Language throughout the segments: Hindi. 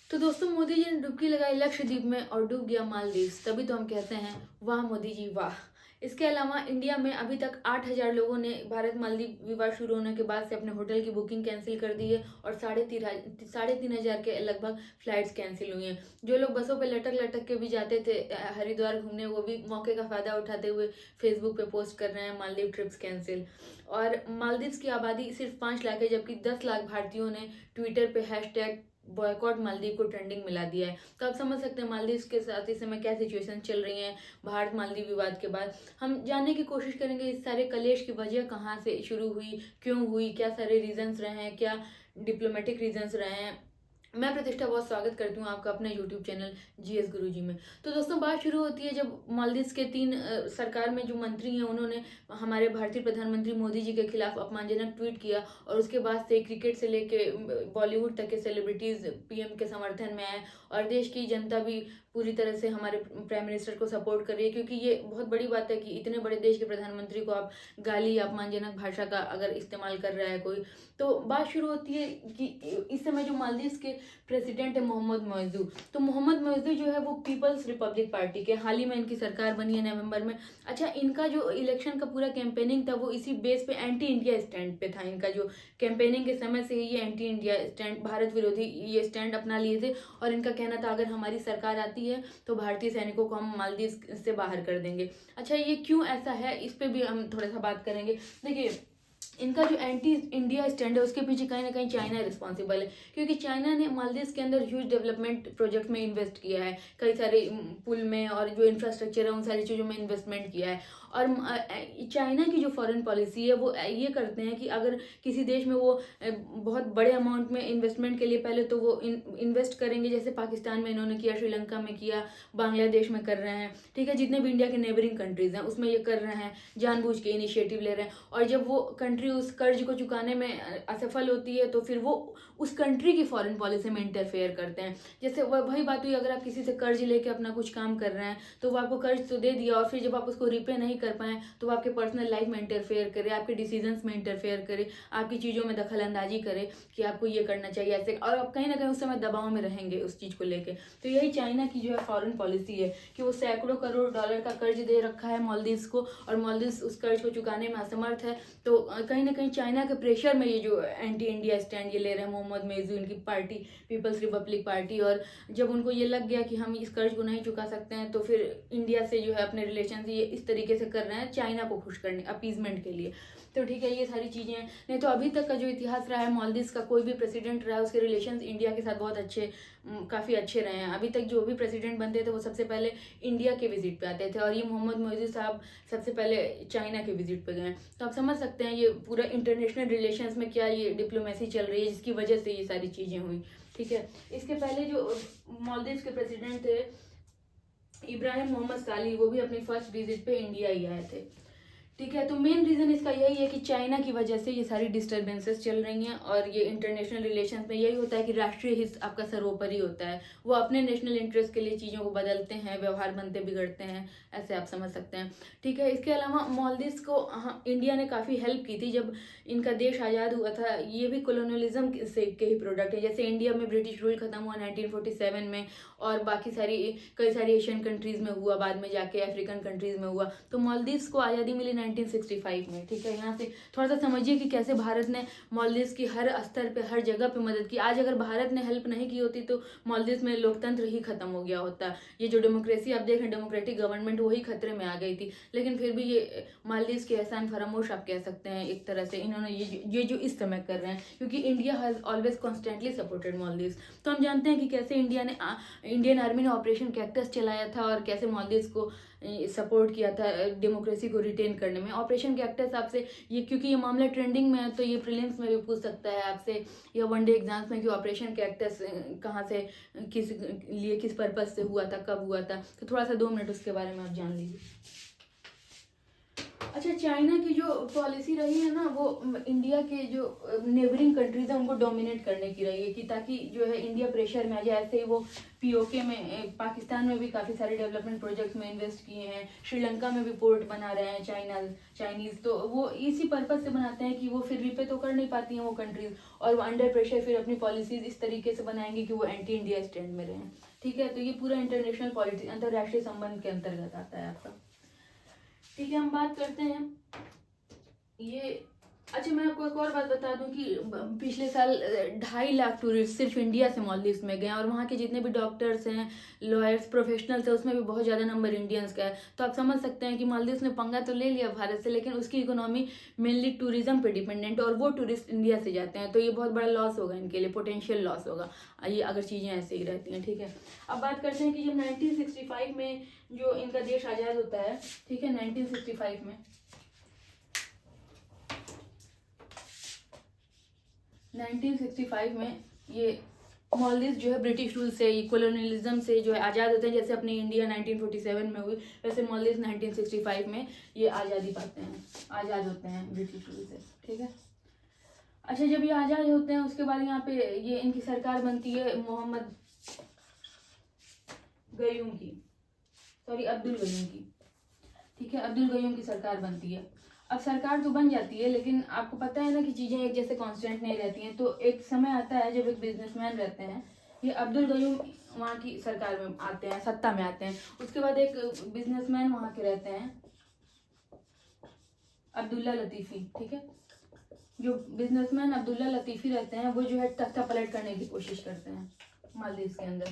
तो दोस्तों, मोदी जी ने डुबकी लगाई लक्षद्वीप में और डूब गया मालदीव। तभी तो हम कहते हैं वाह मोदी जी वाह। इसके अलावा इंडिया में अभी तक 8,000 लोगों ने भारत मालदीव विवाद शुरू होने के बाद से अपने होटल की बुकिंग कैंसिल कर दी है और 3,500 के लगभग फ्लाइट्स कैंसिल हुई हैं। जो लोग बसों पे लटक लटक के भी जाते थे हरिद्वार घूमने, वो भी मौके का फायदा उठाते हुए फेसबुक पे पोस्ट कर रहे हैं मालदीव ट्रिप्स कैंसिल। और मालदीव्स की आबादी सिर्फ 5 लाख है, जबकि 10 लाख भारतीयों ने ट्विटर पे हैशटैग बॉयकॉट मालदीव को ट्रेंडिंग मिला दिया है। तो आप समझ सकते हैं मालदीव के साथ इस समय क्या सिचुएशन चल रही है भारत मालदीव विवाद के बाद। हम जानने की कोशिश करेंगे इस सारे कलेश की वजह कहाँ से शुरू हुई, क्यों हुई, क्या सारे रीजंस रहे हैं, क्या डिप्लोमेटिक रीजंस रहे हैं। मैं प्रतिष्ठा बहुत स्वागत करती हूँ आपका अपने यूट्यूब चैनल जीएस गुरुजी में। तो दोस्तों, बात शुरू होती है जब मालदीव के 3 सरकार में जो मंत्री हैं उन्होंने हमारे भारतीय प्रधानमंत्री मोदी जी के खिलाफ अपमानजनक ट्वीट किया और उसके बाद से क्रिकेट से लेके बॉलीवुड तक के सेलिब्रिटीज पीएम के समर्थन में आए और देश की जनता भी पूरी तरह से हमारे प्राइम मिनिस्टर को सपोर्ट कर रही है, क्योंकि ये बहुत बड़ी बात है कि इतने बड़े देश के प्रधानमंत्री को आप गाली या अपमानजनक भाषा का अगर इस्तेमाल कर रहा है कोई। तो बात शुरू होती है कि इस समय जो मालदीव के प्रेसिडेंट है मोहम्मद मोइजू, तो मोहम्मद मोइजू जो है वो पीपल्स रिपब्लिक पार्टी के, हाल ही में इनकी सरकार बनी है नवंबर में। अच्छा, इनका जो इलेक्शन का पूरा कैंपेनिंग था वो इसी बेस पे एंटी इंडिया स्टैंड पे था। इनका जो कैंपेनिंग के समय से ही ये एंटी इंडिया स्टैंड, भारत विरोधी ये स्टैंड अपना लिए थे और इनका कहना था अगर हमारी सरकार आती है तो भारतीय सैनिकों को हम मालदीव से बाहर कर देंगे। अच्छा, ये क्यों ऐसा है इस पे भी हम थोड़ा सा बात करेंगे। देखिए, इनका जो एंटी इंडिया स्टैंड है उसके पीछे कहीं ना कहीं चाइना रिस्पॉन्सिबल है, क्योंकि चाइना ने मालदीव के अंदर ह्यूज डेवलपमेंट प्रोजेक्ट में इन्वेस्ट किया है, कई सारे पुल में और जो इंफ्रास्ट्रक्चर है उन सारी चीज़ों में इन्वेस्टमेंट किया है। और चाइना की जो फॉरेन पॉलिसी है वो ये करते हैं कि अगर किसी देश में वो बहुत बड़े अमाउंट में इन्वेस्टमेंट के लिए पहले तो वो इन्वेस्ट करेंगे, जैसे पाकिस्तान में इन्होंने किया, श्रीलंका में किया, बांग्लादेश में कर रहे हैं, ठीक है, जितने भी इंडिया के नेबरिंग कंट्रीज हैं उसमें ये कर रहे हैं, जानबूझ के इनिशिएटिव ले रहे हैं। और जब वो कंट्री उस कर्ज को चुकाने में असफल होती है तो फिर वो उस कंट्री की फॉरेन पॉलिसी में इंटरफेयर करते हैं। जैसे वही बात हुई, अगर आप किसी से कर्ज लेके अपना कुछ काम कर रहे हैं तो वो आपको कर्ज तो दे दिया और फिर जब आप उसको रिपे नहीं कर पाए तो वो आपके पर्सनल लाइफ में इंटरफेयर करे, आपके डिसीजंस में इंटरफेयर करे, आपकी चीज़ों में दखल अंदाजी करे कि आपको ये करना चाहिए ऐसे, और आप कहीं ना कहीं उस समय दबाव में रहेंगे उस चीज़ को लेके। तो यही चाइना की जो है फॉरेन पॉलिसी है कि वो सैकड़ों करोड़ डॉलर का कर्ज दे रखा है मालदीव को और मालदीव उस कर्ज को चुकाने में असमर्थ है। तो कहीं ना कहीं चाइना के प्रेशर में ये जो एंटी इंडिया स्टैंड ये ले रहे हैं मोहम्मद मोइजू, इनकी पार्टी पीपल्स रिपब्लिक पार्टी। और जब उनको ये लग गया कि हम इस कर्ज को नहीं चुका सकते हैं तो फिर इंडिया से जो है अपने रिलेशन ये इस तरीके से कर रहे हैं चाइना को खुश करने, अपीजमेंट के लिए। तो ठीक है, ये सारी चीज़ें हैं। नहीं तो अभी तक का जो इतिहास रहा है मालदीव का, कोई भी प्रेसिडेंट रहा है उसके रिलेशंस इंडिया के साथ बहुत अच्छे, काफ़ी अच्छे रहे हैं। अभी तक जो भी प्रेसिडेंट बनते थे वो सबसे पहले इंडिया के विजिट पे आते थे और ये मोहम्मद मोइजू साहब सबसे पहले चाइना के विजिट पे गए। तो आप समझ सकते हैं ये पूरा इंटरनेशनल रिलेशंस में क्या ये डिप्लोमेसी चल रही है जिसकी वजह से ये सारी चीज़ें हुई, ठीक है। इसके पहले जो मालदीव के प्रेसिडेंट थे इब्राहिम मोहम्मद साली, वो भी अपनी फर्स्ट विजिट पे इंडिया ही आए थे, ठीक है। तो मेन रीज़न इसका यही है कि चाइना की वजह से ये सारी डिस्टर्बेंसेस चल रही हैं और ये इंटरनेशनल रिलेशंस में यही होता है कि राष्ट्रीय हित आपका सर्वोपरि होता है, वो अपने नेशनल इंटरेस्ट के लिए चीज़ों को बदलते हैं, व्यवहार बनते बिगड़ते हैं, ऐसे आप समझ सकते हैं, ठीक है। इसके अलावा मालदीव को इंडिया ने काफ़ी हेल्प की थी जब इनका देश आज़ाद हुआ था। ये भी कॉलोनियलिज्म से के ही प्रोडक्ट है, जैसे इंडिया में ब्रिटिश रूल खत्म हुआ 1947 में और बाकी कई सारी एशियन कंट्रीज़ में हुआ, बाद में जाके अफ्रीकन कंट्रीज़ में हुआ। तो मालदीव को आज़ादी मिली 1965 में, ठीक है। यहाँ से थोड़ा सा समझिए कि कैसे भारत ने मालदीव की हर स्तर पे, हर जगह पे मदद की। आज अगर भारत ने हेल्प नहीं की होती तो मालदीव में लोकतंत्र ही खत्म हो गया होता, ये जो डेमोक्रेसी आप देख रहे हैं, डेमोक्रेटिक गवर्नमेंट, वही खतरे में आ गई थी। लेकिन फिर भी ये मालदीव के एहसान फरामोश आप कह सकते हैं एक तरह से, इन्होंने ये जो इस समय कर रहे हैं, क्योंकि India has always constantly supported Maldives. तो हम जानते हैं कि कैसे इंडियन आर्मी ने ऑपरेशन कैक्टस चलाया था और कैसे मालदीव को सपोर्ट किया था डेमोक्रेसी को रिटेन करने में। ऑपरेशन कैक्टस आपसे ये, क्योंकि ये मामला ट्रेंडिंग में है तो ये प्रीलिम्स में भी पूछ सकता है आपसे या वनडे एग्जाम्स में कि ऑपरेशन कैक्टस कहाँ से, किस पर्पज से हुआ था, कब हुआ था। तो थोड़ा सा 2 मिनट उसके बारे में आप जान लीजिए। अच्छा, चाइना की जो पॉलिसी रही है ना, वो इंडिया के जो नेबरिंग कंट्रीज हैं उनको डोमिनेट करने की रही है, कि ताकि जो है इंडिया प्रेशर में आ जाए। ऐसे ही वो पीओके में, पाकिस्तान में भी काफ़ी सारे डेवलपमेंट प्रोजेक्ट्स में इन्वेस्ट किए हैं, श्रीलंका में भी पोर्ट बना रहे हैं चाइनीज़। तो वो इसी पर्पज़ से बनाते हैं कि वो फिर रिपे तो कर नहीं पाती हैं वो कंट्रीज, और वो अंडर प्रेशर फिर अपनी पॉलिसीज इस तरीके से बनाएंगे कि वो एंटी इंडिया स्टैंड में रहें। ठीक है, तो ये पूरा इंटरनेशनल पॉलिटिक्स, अंतर्राष्ट्रीय संबंध के अंतर्गत आता है आपका। ठीक है, हम बात करते हैं ये। अच्छा, मैं आपको एक और बात बता दूं कि पिछले साल 2.5 लाख टूरिस्ट सिर्फ इंडिया से मालदीव्स में गए, और वहाँ के जितने भी डॉक्टर्स हैं, लॉयर्स, प्रोफेशनल्स हैं, उसमें भी बहुत ज़्यादा नंबर इंडियंस का है। तो आप समझ सकते हैं कि मालदीव्स ने पंगा तो ले लिया भारत से, लेकिन उसकी इकोनॉमी मेनली टूरिज्म पे डिपेंडेंट, और वो टूरिस्ट इंडिया से जाते हैं। तो ये बहुत बड़ा लॉस होगा इनके लिए, पोटेंशियल लॉस होगा ये अगर चीज़ें ऐसे ही रहती हैं। ठीक है, अब बात करते हैं कि जब 1965 में जो इनका देश आज़ाद होता है, ठीक है, 1965 में 1965 में ये मालदीव जो है ब्रिटिश रूल से, कॉलोनियलिज्म से जो है आज़ाद होते हैं। जैसे अपनी इंडिया 1947 में हुई, वैसे मालदीव 1965 में ये आज़ादी पाते हैं, आज़ाद होते हैं ब्रिटिश रूल से। ठीक है, अच्छा, जब ये आज़ाद होते हैं उसके बाद यहाँ पे ये इनकी सरकार बनती है मोहम्मद गयूम की, सॉरी अब्दुल गयूम की। ठीक है, अब्दुल गयूम की सरकार बनती है। अब सरकार तो बन जाती है, लेकिन आपको पता है ना कि चीज़ें एक जैसे कांस्टेंट नहीं रहती हैं। तो एक समय आता है जब एक बिजनेसमैन रहते हैं, ये अब्दुल गयूम वहाँ की सरकार में आते हैं, सत्ता में आते हैं। उसके बाद एक बिजनेसमैन वहाँ के रहते हैं, अब्दुल्ला लतीफ़ी। ठीक है, जो बिजनेसमैन अब्दुल्ला लतीफ़ी रहते हैं, वो जो है तख्ता पलट करने की कोशिश करते हैं मालदीव के अंदर।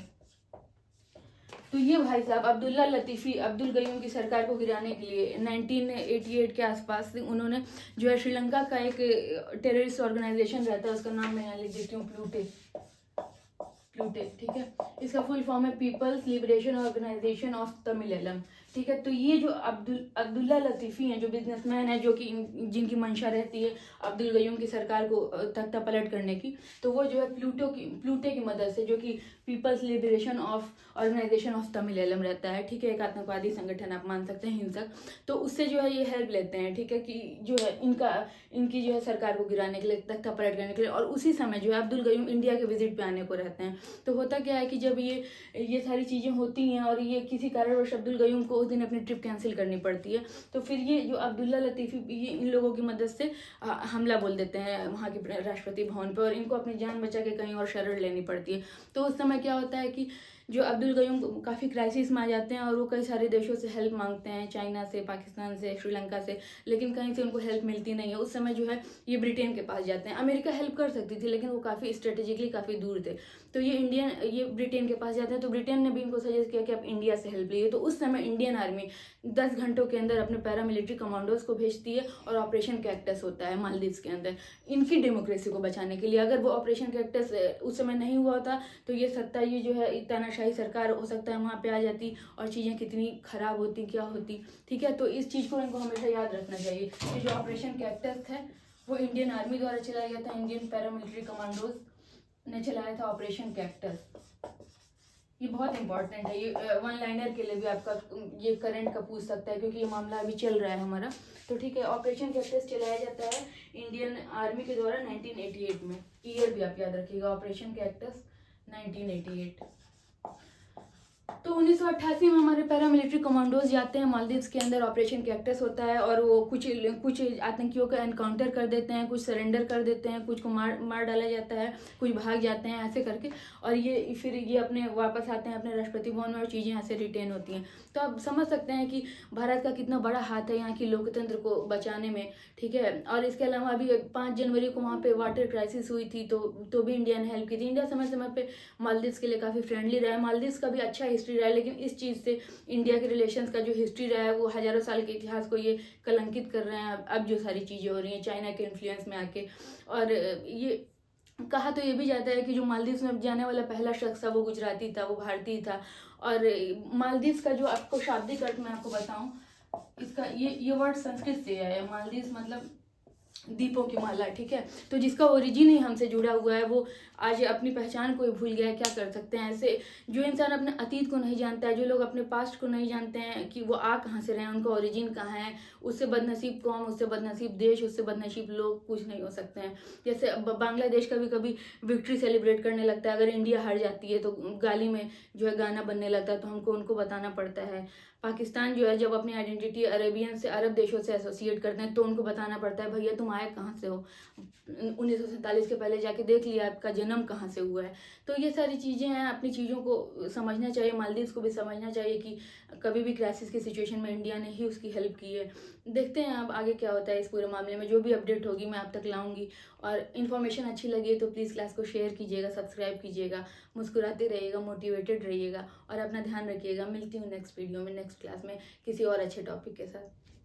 तो ये भाई साहब अब्दुल्ला लतीफ़ी अब्दुल गयूम की सरकार को गिराने के लिए 1988 के आसपास उन्होंने जो है श्रीलंका का एक टेररिस्ट ऑर्गेनाइजेशन रहता है, उसका नाम मैं यहाँ लिख देती हूँ, प्लूटे। ठीक है, इसका फुल फॉर्म है पीपल्स लिबरेशन ऑर्गेनाइजेशन ऑफ तमिलम। ठीक है, तो ये जो अब्दुल्ला लतीफ़ी हैं, जो बिजनेसमैन है, जो कि जिनकी मंशा रहती है अब्दुल गयूम की सरकार को तख्ता पलट करने की, तो वो जो है प्लूटे की मदद से, जो कि पीपल्स लिबरेशन ऑर्गेनाइजेशन ऑफ तमिलम रहता है, ठीक है, एक आतंकवादी संगठन आप मान सकते हैं, हिंसक, तो उससे जो है ये हेल्प लेते हैं। ठीक है, कि जो है इनकी जो है सरकार को गिराने के लिए, तख्ता पलट करने के लिए। और उसी समय जो है अब्दुल गयूम इंडिया के विजिट पे आने को रहते हैं। तो होता क्या है कि जब ये सारी चीज़ें होती हैं और ये किसी कारणवश अब्दुल गयूम को उस दिन अपनी ट्रिप कैंसिल करनी पड़ती है, तो फिर ये जो अब्दुल्ला लतीफ़ी ये इन लोगों की मदद से हमला बोल देते हैं वहाँ के राष्ट्रपति भवन पर, और इनको अपनी जान बचा के कहीं और शरण लेनी पड़ती है। तो उस समय क्या होता है कि जो अब्दुल गयूम काफ़ी क्राइसिस में आ जाते हैं, और वो कई सारे देशों से हेल्प मांगते हैं, चाइना से, पाकिस्तान से, श्रीलंका से, लेकिन कहीं से उनको हेल्प मिलती नहीं है। उस समय जो है ये ब्रिटेन के पास जाते हैं। अमेरिका हेल्प कर सकती थी, लेकिन वो काफ़ी स्ट्रेटेजिकली काफ़ी दूर थे। तो ये ब्रिटेन के पास जाते हैं। तो ब्रिटेन ने भी इनको सजेस्ट किया कि आप इंडिया से हेल्प लीजिए। तो उस समय इंडियन आर्मी 10 घंटों के अंदर अपने पैरामिलिट्री कमांडोज को भेजती है, और ऑपरेशन कैक्टस होता है मालदीव्स के अंदर इनकी डेमोक्रेसी को बचाने के लिए। अगर वो ऑपरेशन कैक्टस उस समय नहीं हुआ होता, तो ये जो है तानाशाही सरकार हो सकता है वहाँ पे आ जाती, और चीज़ें कितनी खराब होती, क्या होती। ठीक है, तो इस चीज़ को इनको हमेशा याद रखना चाहिए कि जो ऑपरेशन कैक्टस है वो इंडियन आर्मी द्वारा चलाया गया था, इंडियन पैरामिलिट्री कमांडोज ने चलाया था ऑपरेशन कैक्टस। ये बहुत इंपॉर्टेंट है, ये वन लाइनर के लिए भी आपका ये करंट का पूछ सकता है, क्योंकि ये मामला अभी चल रहा है हमारा। तो ठीक है, ऑपरेशन कैक्टस चलाया जाता है इंडियन आर्मी के द्वारा 1988 में। ईयर भी आप याद रखिएगा, ऑपरेशन कैक्टस 1988। तो 1988 में हमारे पैरामिलिट्री कमांडोज जाते हैं मालदीव्स के अंदर, ऑपरेशन कैक्टस होता है, और वो कुछ आतंकियों का एनकाउंटर कर देते हैं, कुछ सरेंडर कर देते हैं, कुछ को मार डाला जाता है, कुछ भाग जाते हैं, ऐसे करके। और ये फिर ये अपने वापस आते हैं अपने राष्ट्रपति भवन में, और चीज़ें यहाँ से रिटेन होती हैं। तो आप समझ सकते हैं कि भारत का कितना बड़ा हाथ है यहाँ की लोकतंत्र को बचाने में। ठीक है, और इसके अलावा अभी 5 जनवरी को वहाँ पे वाटर क्राइसिस हुई थी, तो भी इंडिया ने हेल्प की थी। इंडिया समय समय पे मालदीव्स के लिए काफ़ी फ्रेंडली रहा है। मालदीव्स का भी अच्छा हिस्ट्री रहा है, लेकिन इस चीज़ से इंडिया के रिलेशंस का जो हिस्ट्री रहा है वो हज़ारों साल के इतिहास को ये कलंकित कर रहे हैं। अब जो सारी चीज़ें हो रही हैं चाइना के इन्फ्लुएंस में आके, और ये कहा तो ये भी जाता है कि जो मालदीव्स में जाने वाला पहला शख्स था वो गुजराती था, वो भारतीय था। और मालदीव्स का जो आपको शाब्दिक अर्थ मैं आपको बताऊं, इसका ये वर्ड संस्कृत से है। मालदीव्स मतलब दीपों की माला। ठीक है, तो जिसका ओरिजिन ही हमसे जुड़ा हुआ है वो आज अपनी पहचान को ही भूल गया है, क्या कर सकते हैं। ऐसे जो इंसान अपने अतीत को नहीं जानता है, जो लोग अपने पास्ट को नहीं जानते हैं कि वो आ कहाँ से रहे हैं, उनका ओरिजिन कहाँ है, उससे बदनसीब कौम, उससे बदनसीब देश, उससे बदनसीब लोग कुछ नहीं हो सकते हैं। जैसे बांग्लादेश कभी कभी विक्ट्री सेलिब्रेट करने लगता है, अगर इंडिया हार जाती है तो गाली में जो है गाना बनने लगता है, तो हमको उनको बताना पड़ता है। पाकिस्तान जो है जब अपनी आइडेंटिटी अरेबियन से, अरब देशों से एसोसिएट करते हैं, तो उनको बताना पड़ता है भैया तुम आए कहाँ से हो, 1947 के पहले जाके देख लिया आपका जन्म कहाँ से हुआ है। तो ये सारी चीज़ें हैं, अपनी चीज़ों को समझना चाहिए, मालदीव्स को भी समझना चाहिए कि कभी भी क्राइसिस की सिचुएशन में इंडिया ने ही उसकी हेल्प की है। देखते हैं अब आगे क्या होता है इस पूरे मामले में, जो भी अपडेट होगी मैं आप तक लाऊंगी। और इन्फॉर्मेशन अच्छी लगी तो प्लीज़ क्लास को शेयर कीजिएगा, सब्सक्राइब कीजिएगा, मुस्कुराते रहिएगा, मोटिवेटेड रहिएगा और अपना ध्यान रखिएगा। मिलती हूँ नेक्स्ट वीडियो में, नेक्स्ट क्लास में किसी और अच्छे टॉपिक के साथ।